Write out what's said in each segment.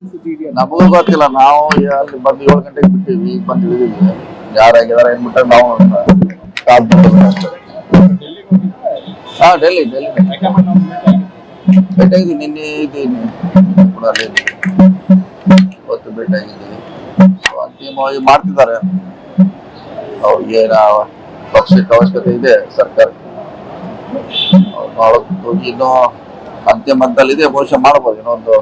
ನಮಗೂ ಗೊತ್ತಿಲ್ಲ. ನಾವು ಅಲ್ಲಿ ಬಂದು 7 ಗಂಟೆಗೆ ಬಿಟ್ಟಿವಿ, ಈಗ ಬಂದು ಇಳಿದಿವಿ. ಯಾರಾಗಿದಾರ ಏನ್ಬಿಟ್ಟ ನಾವು ಕಾಲ್ ಮಾಡ್ತೀವಿ ಅಷ್ಟೇ. ಹಾ, ಡೆಲ್ಲಿ ಭೇಟಿ ಆಗಿದ್ದೀವಿ. ನಿನ್ನೆ ಇದ್ದೀನಿ ಕೂಡ ಅಲ್ಲಿ ಇವತ್ತು ಭೇಟಿ ಆಗಿದ್ದೀವಿ. ಅಂತಿಮವಾಗಿ ಮಾಡ್ತಿದ್ದಾರೆ. ಅವ್ರಿಗೆ ಪಕ್ಷಕ್ಕೆ ಅವಶ್ಯಕತೆ ಇದೆ ಸರ್ಕಾರ. ಇನ್ನು ಅಂತಿಮ ಹಂತದಲ್ಲಿದೆ. ಬಹುಶಃ ಮಾಡ್ಬೋದು. ಇನ್ನೊಂದು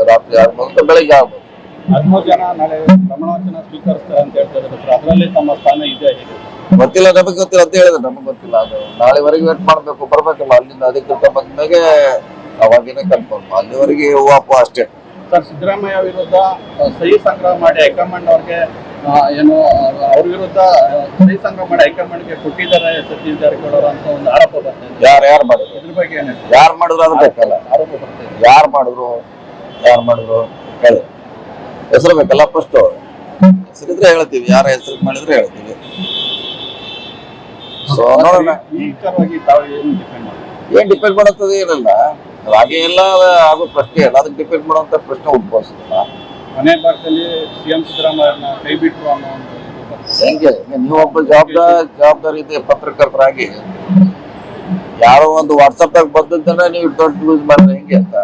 ರಾತ್ರಿ ಆಗ್ಬೋದು, ಬೆಳಿಗ್ಗೆ ಆಗ್ಬೋದು. 13 ಜನ ನಾಳೆ ಪ್ರಮಾಣವಚನ ಸ್ವೀಕರಿಸ್ತಾರೆ ಅಂತ ಹೇಳ್ತಾ ಇದ್ದಾರೆ. ಅದರಲ್ಲಿ ತಮ್ಮ ಸ್ಥಾನ ಇದೆ? ಗೊತ್ತಿಲ್ಲ, ನಮಗೆ ಗೊತ್ತಿಲ್ಲ ಅಂತ ಹೇಳಿದ್ರೆ ನಮಗೆ ಗೊತ್ತಿಲ್ಲ. ಅದು ನಾಳೆವರೆಗೆ ವೇಟ್ ಮಾಡ್ಬೇಕು, ಬರ್ಬೇಕಲ್ಲ ಅಲ್ಲಿಂದ ಅಧಿಕೃತ ಬಂದ್ಮೇಲೆ ಅವಾಗೇನೆ ಕನ್ಫರ್ಮ್. ಅಲ್ಲಿವರೆಗೆ ಹೂವಾಪು ಅಷ್ಟೇ. ಸರ್, ಸಿದ್ದರಾಮಯ್ಯ ವಿರುದ್ಧ ಸಹಿ ಸಂಗ್ರಹ ಮಾಡಿ ಹೈಕಮಾಂಡ್ ಅವ್ರಿಗೆ ಏನು ಅವ್ರ ವಿರುದ್ಧ ಸಹಿ ಸಂಗ್ರಹ ಮಾಡಿ ಹೈಕಮಾಂಡ್ಗೆ ಕೊಟ್ಟಿದ್ದಾರೆ ಸತೀಶ್ ಜಾರಕಿಹೊಳಿ ಅಂತ ಒಂದು ಆರೋಪ ಬರ್ತದೆ. ಯಾರು ಮಾಡಿದ್ರು? ಇದ್ರ ಬಗ್ಗೆ ಏನು ಯಾರು ಮಾಡಿದ್ರು ಅದು ಬೇಕಲ್ಲ. ಆರೋಪ ಬರ್ತದೆ. ಯಾರು ಮಾಡಿದ್ರು ಹೇಳಿ, ಹೆಸರು ಬೇಕಲ್ಲ. ಫಸ್ಟ್ ಹೆಸರಿದ್ರೆ ಹೇಳ್ತೀವಿ, ಯಾರ ಹೆಸರು ಮಾಡಿದ್ರೆ ಹೇಳ್ತೀವಿ. ಸೊ ನೋಡೋಣ. ಈ ವಿಚಾರವಾಗಿ ತಾವು ಏನು ಡಿಪೆಂಡ್ ಮಾಡಿ ಏನ್ ಡಿಪೆಂಡ್ ಮಾಡುತ್ತದೆ? ಏನಿಲ್ಲ, ಹಾಗೆ ಎಲ್ಲ ಆಗೋ ಪ್ರಶ್ನೆ ಇಲ್ಲ. ಅದಕ್ಕೆ ಡಿಪೆಂಡ್ ಮಾಡುವಂತ ಪ್ರಶ್ನೆ ಉದ್ಭವಿಸುತ್ತಲ್ಲ. ಮನೆ ಭಾಗದಲ್ಲಿ ಸಿಎಂ ಸಿದ್ದರಾಮಯ್ಯನ ಕೈ ಬಿಟ್ಟರು ಅನ್ನೋ ಒಂದು ಹೆಂಗೆ ನೀವು ಒಬ್ಬ ಜವಾಬ್ದಾರಿ ಇದೆ ಪತ್ರಕರ್ತರಾಗಿ ಯಾರೋ ಒಂದು ವಾಟ್ಸಪ್ ದಾಗ ಬಂದದ್ದನ್ನ ನೀವು ದೊಡ್ಡ ಯೂಸ್ ಮಾಡಿದ್ರೆ ಹೆಂಗೆ ಅಂತ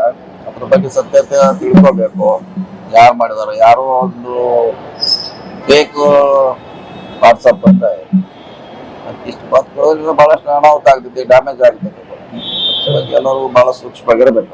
ಅದ್ರ ಬಗ್ಗೆ ಸತ್ಯತೆ ತಿಳ್ಕೊಬೇಕು. ಯಾರು ಮಾಡಿದಾರ, ಯಾರೋ ಒಂದು ಫೇಕ್ ವಾಟ್ಸಪ್ ಅಂತ ಇಷ್ಟು ಮಾತುಗಳು ಬಹಳಷ್ಟು ಅನಾಹುತ ಆಗ್ತೈತಿ, ಡ್ಯಾಮೇಜ್ ಆಗ್ತೈತಿ. ಎಲ್ಲರೂ ಬಹಳ ಸೂಕ್ಷ್ಮವಾಗಿರಬೇಕು.